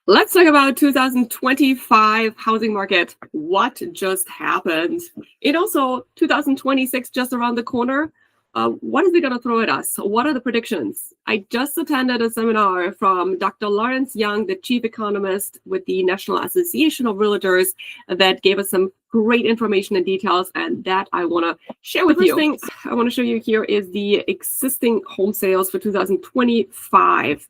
Let's talk about 2025 housing market. What just happened? And also 2026 just around the corner. What is it going to throw at us? What are the predictions? I just attended a seminar from Dr. Lawrence Young, the chief economist with the National Association of Realtors, that gave us some great information and details, and that I want to share with you. The first thing I want to show you here is the existing home sales for 2025.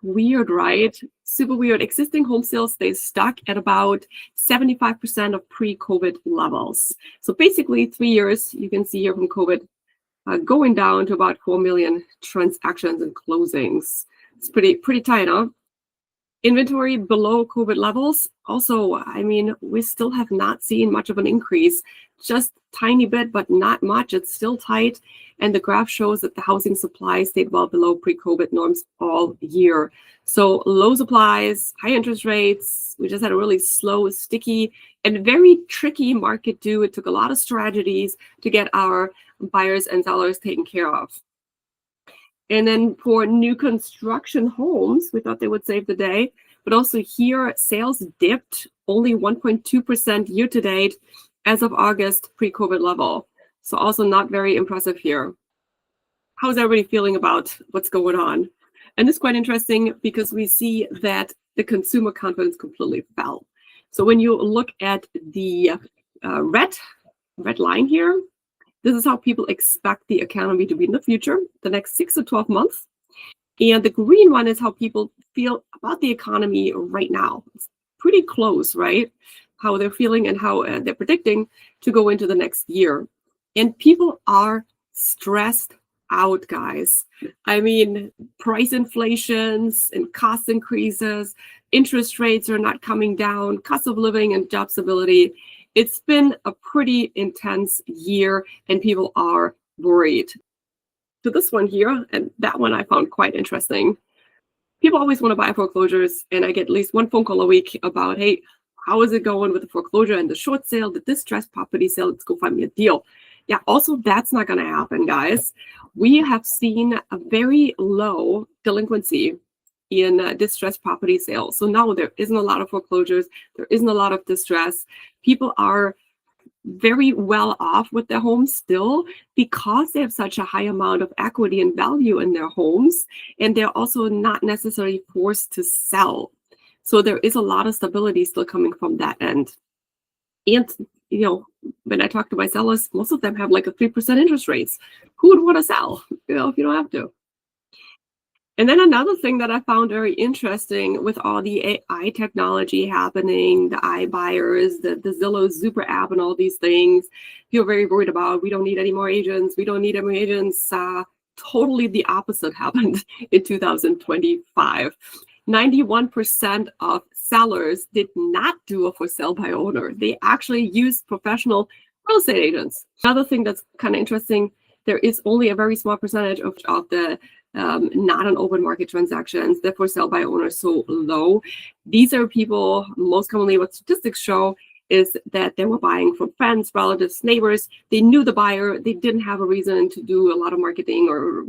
Weird, right? Super weird. Existing home sales stay stuck at about 75% of pre-COVID levels. So basically 3 years, you can see here from COVID, going down to about 4 million transactions and closings. It's pretty tight, huh? Inventory below COVID levels. Also, I mean, we still have not seen much of an increase, just tiny bit, but not much. It's still tight. And the graph shows that the housing supply stayed well below pre-COVID norms all year. So low supplies, high interest rates. We just had a really slow, sticky, and very tricky market too. It took a lot of strategies to get our buyers and sellers taken care of. And then for new construction homes, we thought they would save the day. But also here, sales dipped only 1.2% year to date as of August pre-COVID level. So also not very impressive here. How's everybody feeling about what's going on? And it's quite interesting because we see that the consumer confidence completely fell. So when you look at the red line here, this is how people expect the economy to be in the future, the next 6 to 12 months. And the green one is how people feel about the economy right now. It's pretty close, right? How they're feeling and how they're predicting to go into the next year. And people are stressed out, guys. I mean, price inflations and cost increases, interest rates are not coming down, cost of living and job stability. It's been a pretty intense year and people are worried. So this one here, and that one I found quite interesting. People always want to buy foreclosures, and I get at least one phone call a week about, hey, how is it going with the foreclosure and the short sale, the distressed property sale? Let's go find me a deal. Yeah, also that's not going to happen, guys. We have seen a very low delinquency in distressed property sales. So now there isn't a lot of foreclosures. There isn't a lot of distress. People are very well off with their homes still because they have such a high amount of equity and value in their homes. And they're also not necessarily forced to sell. So there is a lot of stability still coming from that end. And, you know, when I talk to my sellers, most of them have like a 3% interest rates. Who would want to sell, if you don't have to? And then another thing that I found very interesting with all the AI technology happening, the iBuyers, the Zillow Super app and all these things, people are very worried about, we don't need any more agents. We don't need any more agents. Totally the opposite happened in 2025. 91% of sellers did not do a for sale by owner. They actually used professional real estate agents. Another thing that's kind of interesting, there is only a very small percentage of the not on open market transactions, the for sale by owner so low. These are people, most commonly what statistics show is that they were buying from friends, relatives, neighbors. They knew the buyer. They didn't have a reason to do a lot of marketing or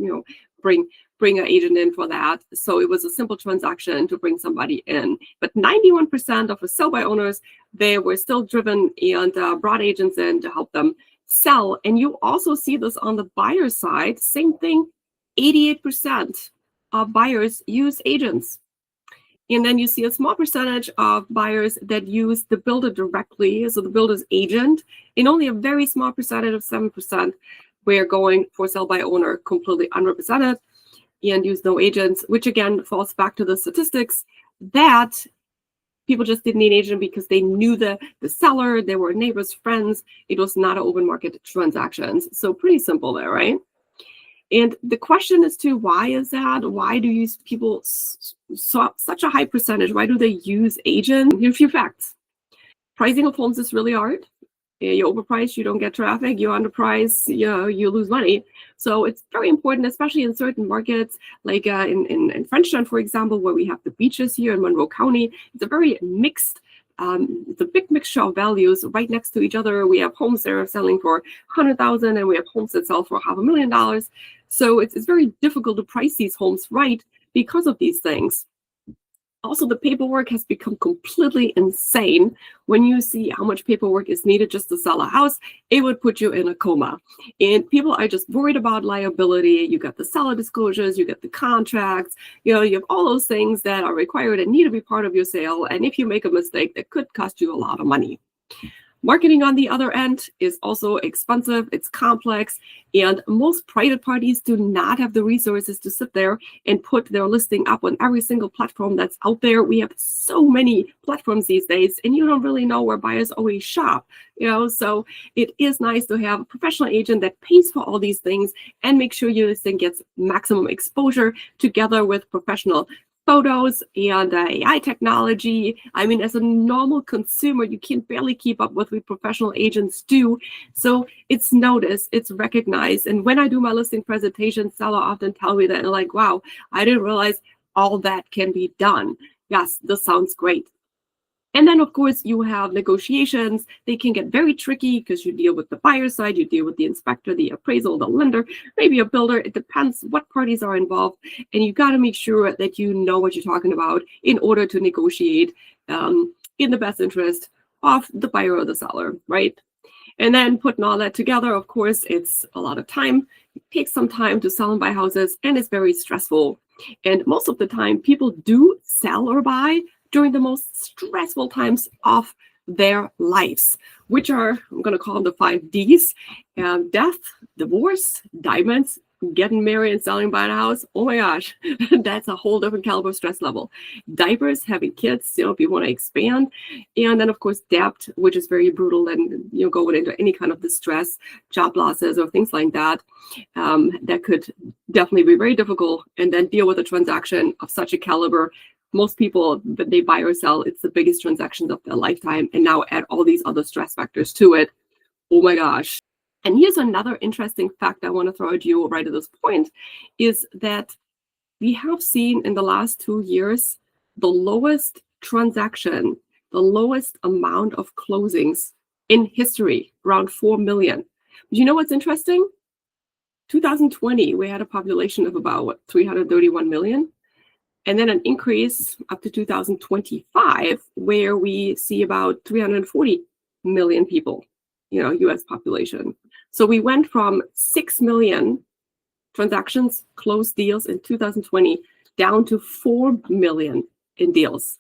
bring an agent in for that. So it was a simple transaction to bring somebody in. But 91% of the sell by owners, they were still driven and brought agents in to help them sell. And you also see this on the buyer side, same thing. 88% of buyers use agents. And then you see a small percentage of buyers that use the builder directly, so the builder's agent, and only a very small percentage of 7% were going for sell by owner, completely unrepresented, and use no agents, which again falls back to the statistics that people just didn't need an agent because they knew the seller, they were neighbors, friends. It was not an open market transactions. So pretty simple there, right? And the question is too, why is that? Why do you people such a high percentage? Why do they use agents? Here are a few facts. Pricing of homes is really hard. You overprice, you don't get traffic. You underprice, you lose money. So it's very important, especially in certain markets, like in Frenchtown, for example, where we have the beaches here in Monroe County. It's a very mixed. It's a big mixture of values right next to each other. We have homes that are selling for $100,000, and we have homes that sell for $500,000. So it's very difficult to price these homes right because of these things. Also, the paperwork has become completely insane. When you see how much paperwork is needed just to sell a house, it would put you in a coma. And people are just worried about liability. You got the seller disclosures, you get the contracts, you have all those things that are required and need to be part of your sale. And if you make a mistake, that could cost you a lot of money. Marketing, on the other end, is also expensive, it's complex, and most private parties do not have the resources to sit there and put their listing up on every single platform that's out there. We have so many platforms these days, and you don't really know where buyers always shop. So it is nice to have a professional agent that pays for all these things and make sure your listing gets maximum exposure together with professional photos and AI technology. I mean, as a normal consumer, you can barely keep up with what professional agents do. So it's noticed, it's recognized. And when I do my listing presentations, sellers often tell me that, and like, wow, I didn't realize all that can be done. Yes, this sounds great. And then, of course, you have negotiations. They can get very tricky because you deal with the buyer side, you deal with the inspector, the appraisal, the lender, maybe a builder. It depends what parties are involved. And you got to make sure that you know what you're talking about in order to negotiate in the best interest of the buyer or the seller, right? And then putting all that together, of course, it's a lot of time. It takes some time to sell and buy houses, and it's very stressful. And most of the time, people do sell or buy during the most stressful times of their lives, which are, I'm going to call them the 5 Ds: death, divorce, diamonds, getting married and selling, buying a house. Oh my gosh, that's a whole different caliber of stress level. Diapers, having kids, if you want to expand. And then, of course, debt, which is very brutal and, going into any kind of distress, job losses or things like that. That could definitely be very difficult. And then deal with a transaction of such a caliber. Most people, that they buy or sell, it's the biggest transactions of their lifetime. And now add all these other stress factors to it. Oh my gosh. And here's another interesting fact I want to throw at you right at this point, is that we have seen in the last 2 years the lowest transaction, the lowest amount of closings in history, around 4 million. But you know what's interesting? 2020, we had a population of about 331 million. And then an increase up to 2025, where we see about 340 million people, US population. So we went from 6 million transactions, closed deals in 2020, down to 4 million in deals.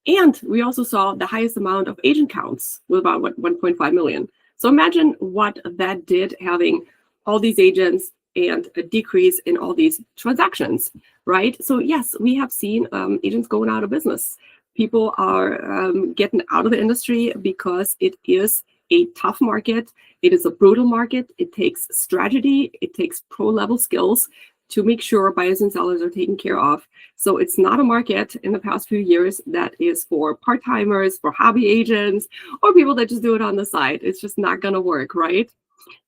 And we also saw the highest amount of agent counts with about 1.5 million. So imagine what that did, having all these agents and a decrease in all these transactions, right? So yes, we have seen agents going out of business. People are getting out of the industry because it is a tough market. It is a brutal market. It takes strategy. It takes pro-level skills to make sure buyers and sellers are taken care of. So it's not a market in the past few years that is for part-timers, for hobby agents, or people that just do it on the side. It's just not going to work, right?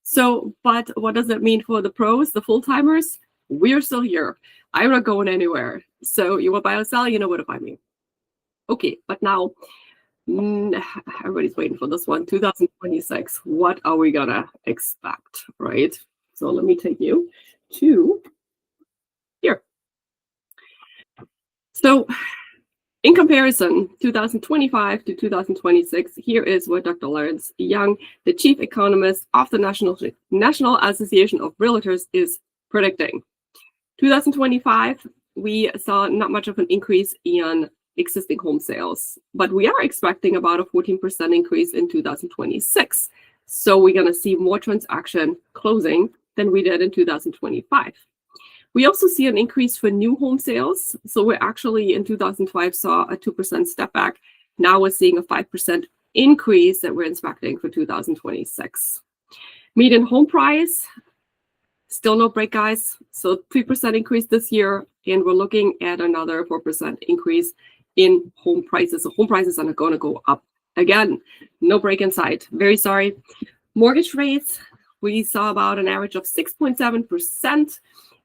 So, but what does that mean for the pros, the full-timers? We're still here. I'm not going anywhere. So you want to buy or sell, you know where to find me. Okay, but now, everybody's waiting for this one. 2026, what are we gonna expect, right? So let me take you to here. So in comparison, 2025 to 2026, here is what Dr. Lawrence Young, the chief economist of the National Association of Realtors, is predicting. 2025, we saw not much of an increase in existing home sales, but we are expecting about a 14% increase in 2026. So we're going to see more transaction closing than we did in 2025. We also see an increase for new home sales. So we're actually in 2005 saw a 2% step back. Now we're seeing a 5% increase that we're expecting for 2026. Median home price, still no break, guys. So 3% increase this year, and we're looking at another 4% increase in home prices. So home prices are going to go up again. No break in sight. Very sorry. Mortgage rates, we saw about an average of 6.7%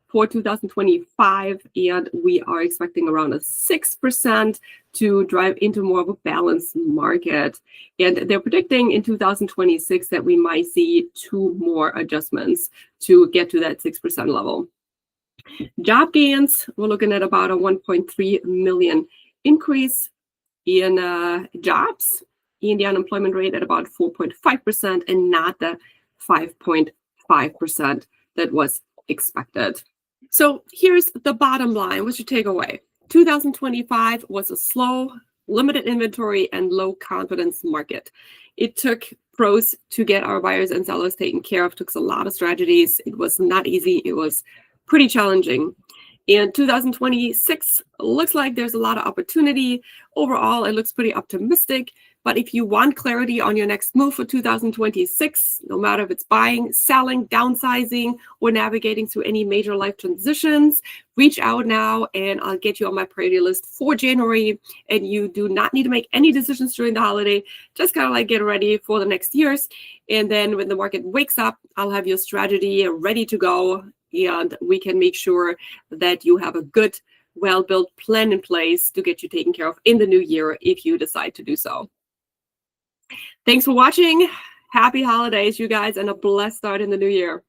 for 2025, and we are expecting around a 6% to drive into more of a balanced market. And they're predicting in 2026 that we might see 2 more adjustments to get to that 6% level. Job gains, we're looking at about a 1.3 million increase in jobs, in the unemployment rate at about 4.5% and not the 5.5% that was expected. So here's the bottom line. What's your takeaway? 2025 was a slow, limited inventory, and low confidence market. It took pros to get our buyers and sellers taken care of. It took a lot of strategies. It was not easy. It was pretty challenging. And 2026 looks like there's a lot of opportunity. Overall, it looks pretty optimistic. But if you want clarity on your next move for 2026, no matter if it's buying, selling, downsizing, or navigating through any major life transitions, reach out now and I'll get you on my priority list for January. And you do not need to make any decisions during the holiday. Just kind of like get ready for the next years. And then when the market wakes up, I'll have your strategy ready to go. And we can make sure that you have a good, well-built plan in place to get you taken care of in the new year if you decide to do so. Thanks for watching. Happy holidays, you guys, and a blessed start in the new year.